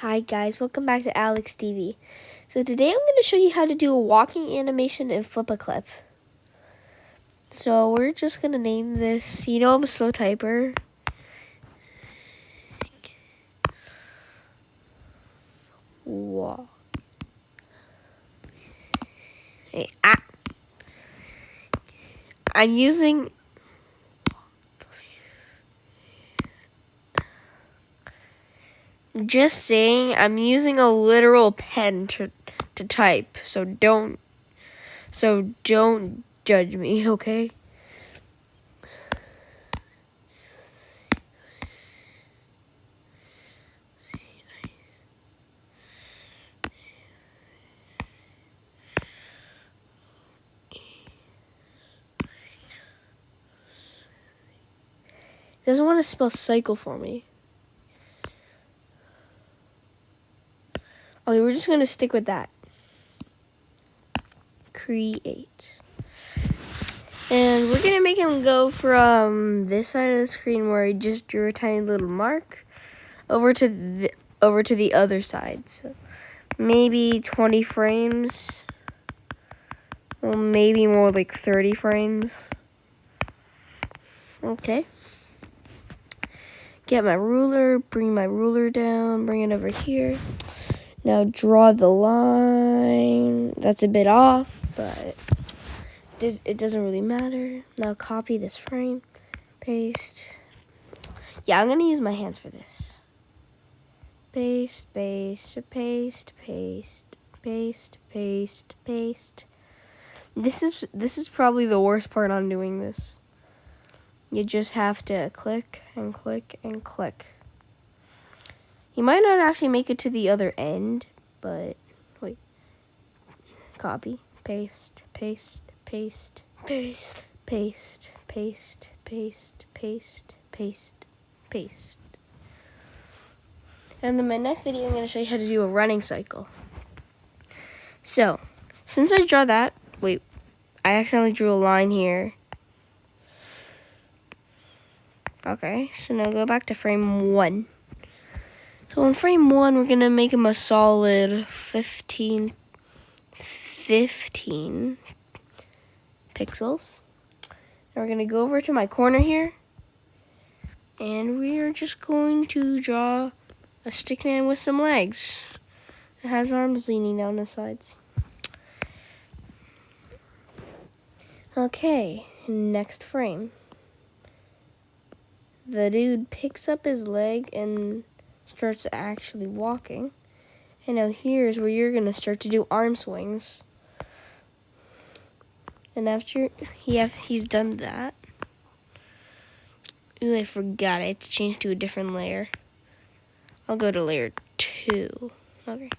Hi guys, welcome back to Alex TV. So today I'm going to show you how to do a walking animation and flip a clip. So we're just going to name this, I'm a slow typer. Walk. Hey, I'm using just saying I'm using a literal pen to type. So don't judge me, okay? It doesn't want to spell cycle for me. Okay, we're just going to stick with that. Create. And we're gonna make him go from this side of the screen where he just drew a tiny little mark over to the other side. So maybe 20 frames. Well, maybe more like 30 frames. Okay. Get my ruler, bring my ruler down, bring it over here. Now draw the line. That's a bit off, but it doesn't really matter. Now copy this frame, paste. Yeah, I'm gonna use my hands for this. Paste, paste, paste, paste, paste, paste, paste. This is probably the worst part on doing this. You just have to click and click and click. You might not actually make it to the other end, but wait. Copy, paste, paste, paste, paste, paste, paste, paste, paste, paste, paste. And in my next video, I'm going to show you how to do a running cycle. So, since I draw that, wait, I accidentally drew a line here. Okay, so now go back to frame 1. So in frame 1, we're going to make him a solid 15 pixels. And we're going to go over to my corner here. And we are just going to draw a stick man with some legs. It has arms leaning down the sides. Okay, next frame. The dude picks up his leg and starts actually walking. And now here's where you're going to start to do arm swings. And after he's done that. Ooh, I forgot. I had to change to a different layer. I'll go to layer 2. Okay.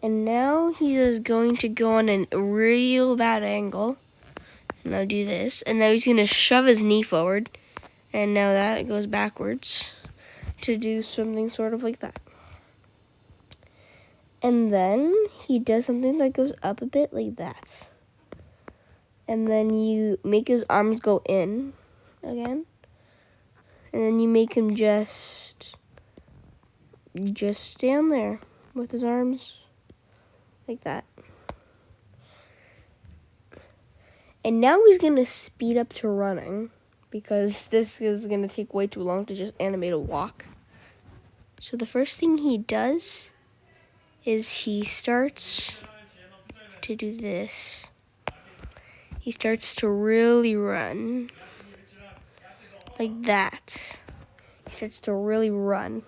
And now he is going to go on a real bad angle. And I'll do this. And now he's going to shove his knee forward. And now that goes backwards to do something sort of like that. And then he does something that goes up a bit like that. And then you make his arms go in again. And then you make him just stand there with his arms like that. And now he's going to speed up to running because this is going to take way too long to just animate a walk. So the first thing he does is he starts to do this. He starts to really run like that. He starts to really run.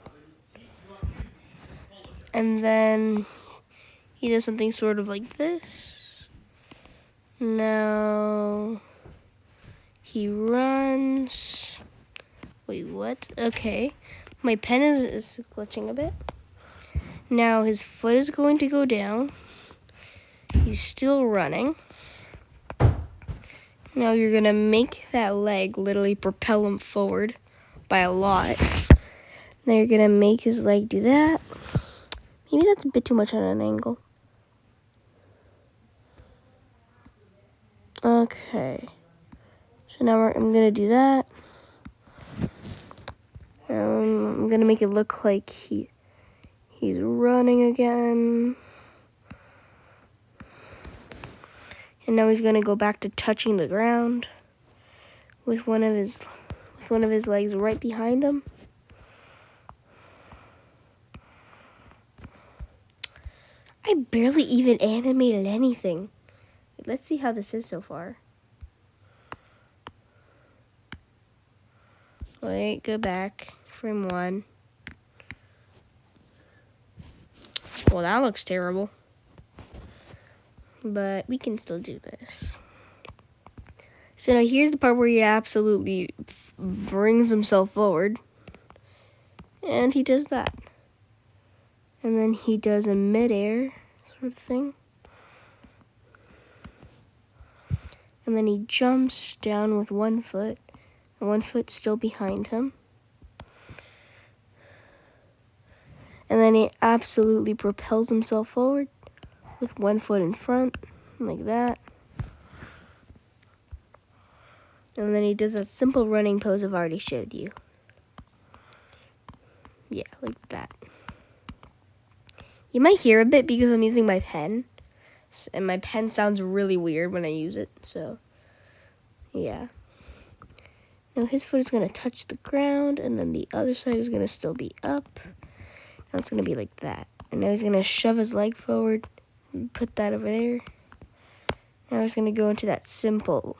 And then he does something sort of like this. Now he runs. Wait, what? Okay. My pen is glitching a bit. Now his foot is going to go down. He's still running. Now you're going to make that leg literally propel him forward by a lot. Now you're going to make his leg do that. Maybe that's a bit too much on an angle. Okay. So now I'm going to do that. I'm gonna make it look like he's running again. And now he's gonna go back to touching the ground with one of his legs right behind him. I barely even animated anything. Let's see how this is so far. Wait, go back. Frame 1. Well, that looks terrible. But we can still do this. So now here's the part where he absolutely brings himself forward. And he does that. And then he does a midair sort of thing. And then he jumps down with one foot. And one foot still behind him. And then he absolutely propels himself forward with one foot in front, like that. And then he does that simple running pose I've already showed you. Yeah, like that. You might hear a bit because I'm using my pen. And my pen sounds really weird when I use it, so yeah. Now his foot is going to touch the ground, and then the other side is going to still be up. Now it's going to be like that. And now he's going to shove his leg forward and put that over there. Now he's going to go into that simple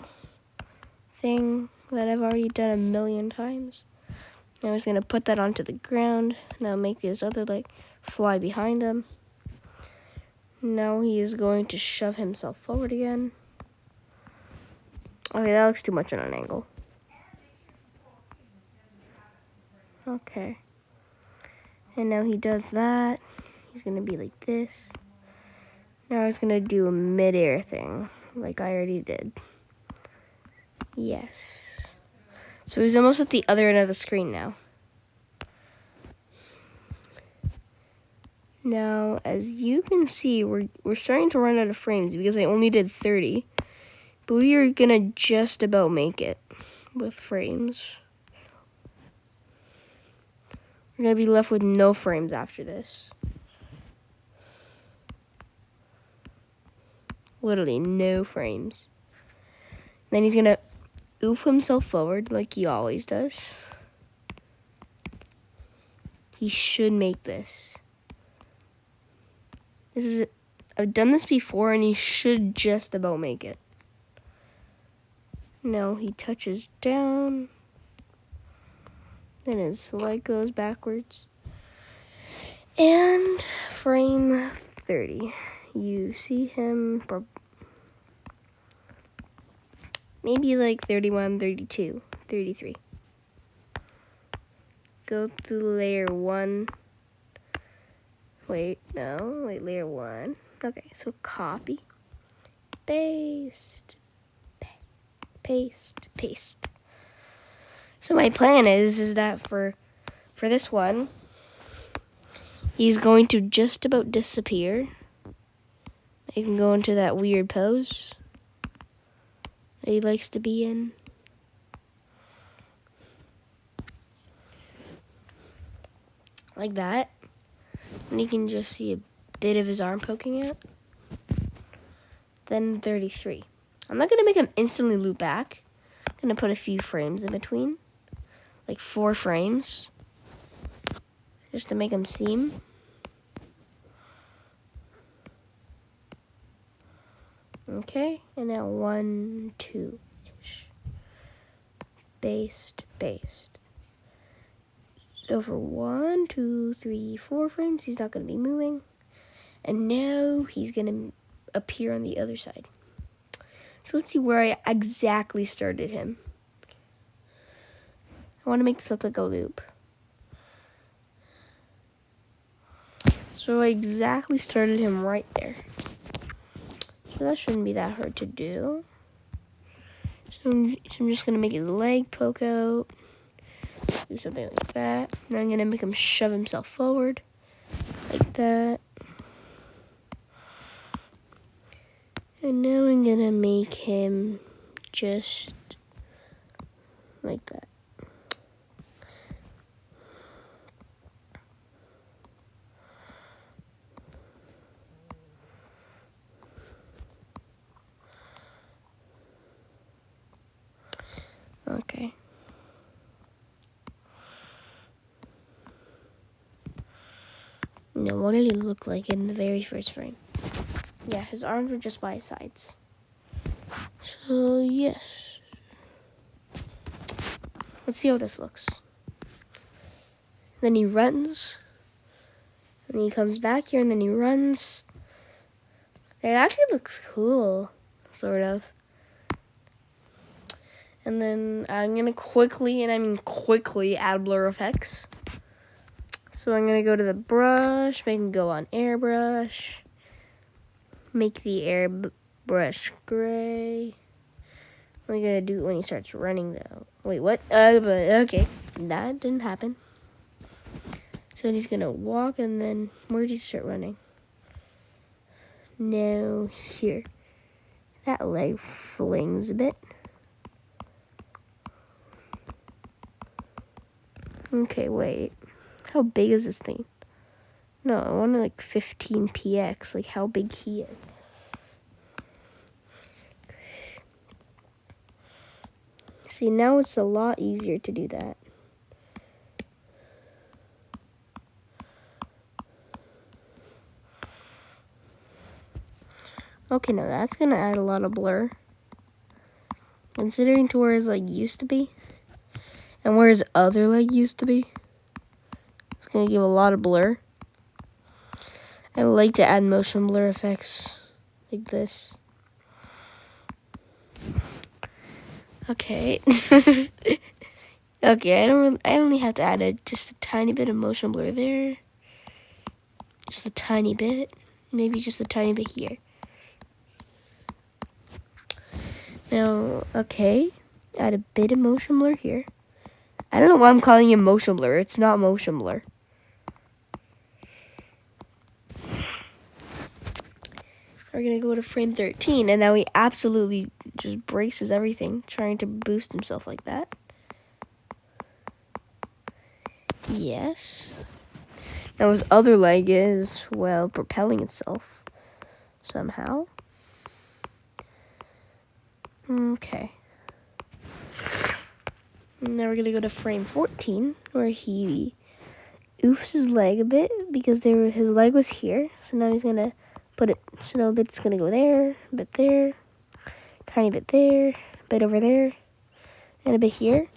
thing that I've already done a million times. Now he's going to put that onto the ground. Now make his other leg fly behind him. Now he is going to shove himself forward again. Okay, that looks too much on an angle. Okay. And now he does that. He's going to be like this. Now he's going to do a midair thing, like I already did. Yes. So he's almost at the other end of the screen now. Now, as you can see, we're starting to run out of frames because I only did 30. But we are going to just about make it with frames. We're going to be left with no frames after this. Literally no frames. Then he's going to oof himself forward like he always does. He should make this. I've done this before and he should just about make it. Now he touches down. Then his leg goes backwards. And frame 30. You see him for maybe like 31, 32, 33. Go through layer 1. Layer 1. Okay, so copy, paste, paste. So my plan is that for this one, he's going to just about disappear. He can go into that weird pose that he likes to be in. Like that. And you can just see a bit of his arm poking out. Then 33. I'm not going to make him instantly loop back. I'm going to put a few frames in between. Like 4 frames. Just to make him seem. Okay. And now 1, 2-ish. Based. So for 1, 2, 3, 4 frames, he's not going to be moving. And now he's going to appear on the other side. So let's see where I exactly started him. I want to make this look like a loop. So I exactly started him right there. So that shouldn't be that hard to do. So I'm just going to make his leg poke out. Do something like that. Now I'm going to make him shove himself forward. Like that. And now I'm going to make him just like that. No, what did he look like in the very first frame? Yeah, his arms were just by his sides. So, yes. Let's see how this looks. Then he runs. And he comes back here and then he runs. It actually looks cool, sort of. And then I'm going to quickly, and I mean quickly, add blur effects. So I'm going to go to the brush, make it go on airbrush. Make the airbrush gray. I'm going to do it when he starts running, though. Wait, what? But okay, that didn't happen. So he's going to walk, and then where did he start running? No, here. That leg flings a bit. Okay, wait. How big is this thing? No, I want to like 15px, like how big he is. See, now it's a lot easier to do that. Okay, now that's going to add a lot of blur. Considering to where his leg used to be. And where his other leg used to be. It's going to give a lot of blur. I like to add motion blur effects like this. Okay. Okay, I only have to add just a tiny bit of motion blur there. Just a tiny bit. Maybe just a tiny bit here. Now, okay. Add a bit of motion blur here. I don't know why I'm calling it motion blur. It's not motion blur. We're going to go to frame 13, and now he absolutely just braces everything, trying to boost himself like that. Yes. Now his other leg is, well, propelling itself somehow. Okay. Now we're going to go to frame 14, where he oofs his leg a bit, because his leg was here. So now he's going to put it, so now a bit's going to go there, a bit there, tiny bit there, a bit over there, and a bit here.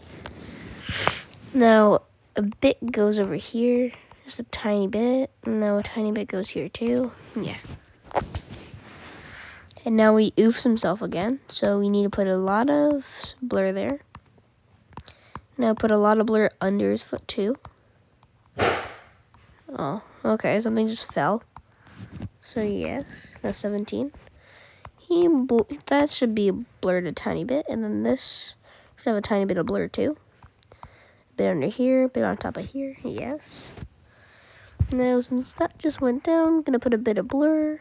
Now a bit goes over here, just a tiny bit, and now a tiny bit goes here too. Yeah. And now he oofs himself again, so we need to put a lot of blur there. Now put a lot of blur under his foot too. Oh, okay, something just fell. So yes, that's 17. That should be blurred a tiny bit, and then this should have a tiny bit of blur too. A bit under here, a bit on top of here, yes. Now since that just went down, I'm gonna put a bit of blur.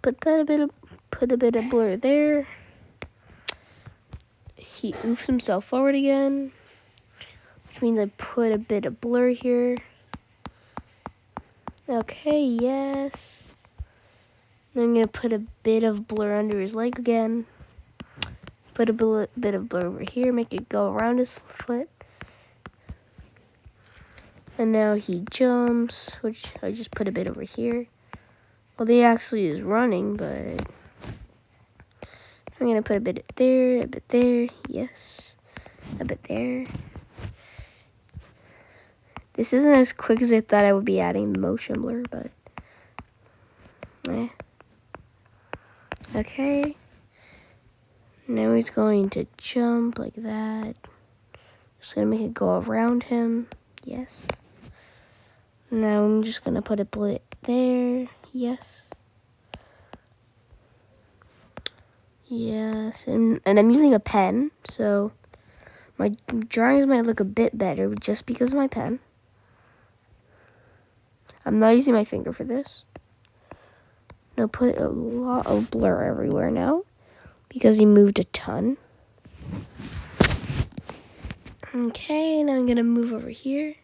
Put a bit of blur there. He oofs himself forward again, which means I put a bit of blur here. Okay, yes. Then I'm going to put a bit of blur under his leg again. Put a bit of blur over here, make it go around his foot. And now he jumps, which I just put a bit over here. Well, he actually is running, but I'm going to put a bit there, yes. A bit there. This isn't as quick as I thought I would be adding the motion blur, but okay. Now he's going to jump like that. Just gonna make it go around him. Yes. Now I'm just gonna put a bit there. Yes. Yes. And I'm using a pen, so my drawings might look a bit better just because of my pen. I'm not using my finger for this. Now put a lot of blur everywhere now because he moved a ton. Okay, now I'm gonna move over here,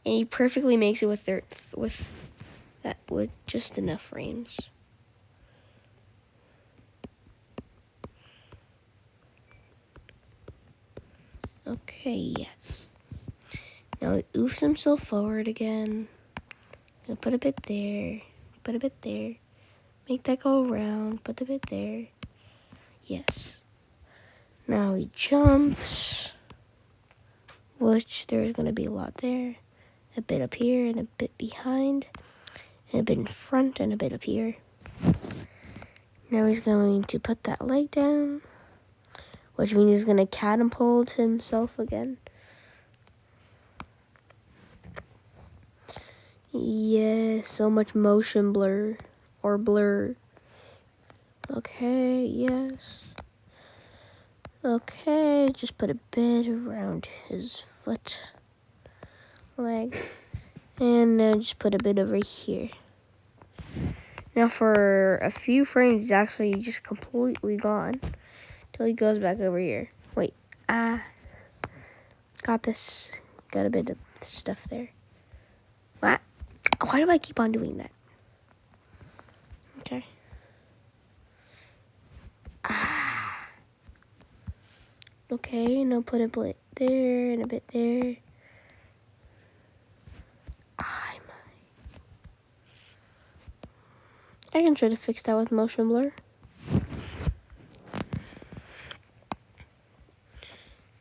and he perfectly makes it with just enough frames. Okay, yes. Now he oofs himself forward again. So put a bit there. Put a bit there. Make that go around. Put a bit there. Yes. Now he jumps. Which there's going to be a lot there. A bit up here and a bit behind. And a bit in front and a bit up here. Now he's going to put that leg down. Which means he's going to catapult himself again. Yes, so much motion blur. Or blur. Okay, yes. Okay, just put a bit around his foot, leg, and now just put a bit over here. Now for a few frames, he's actually just completely gone till he goes back over here. Wait, got this, got a bit of stuff there. What? Why do I keep on doing that? Okay. Okay, now put a bit there and a bit there. I can try to fix that with motion blur.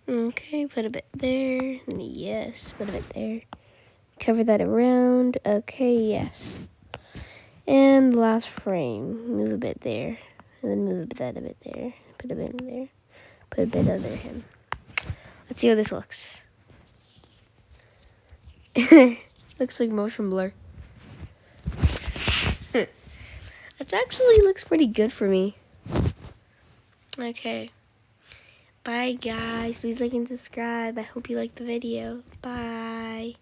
Okay, put a bit there. Yes, put a bit there. Cover that around. Okay, yes. And the last frame, move a bit there. And then move that a bit there. Put a bit in there. Put a bit under him. Let's see how this looks. Looks like motion blur. That actually looks pretty good for me. Okay. Bye, guys. Please like and subscribe. I hope you liked the video. Bye.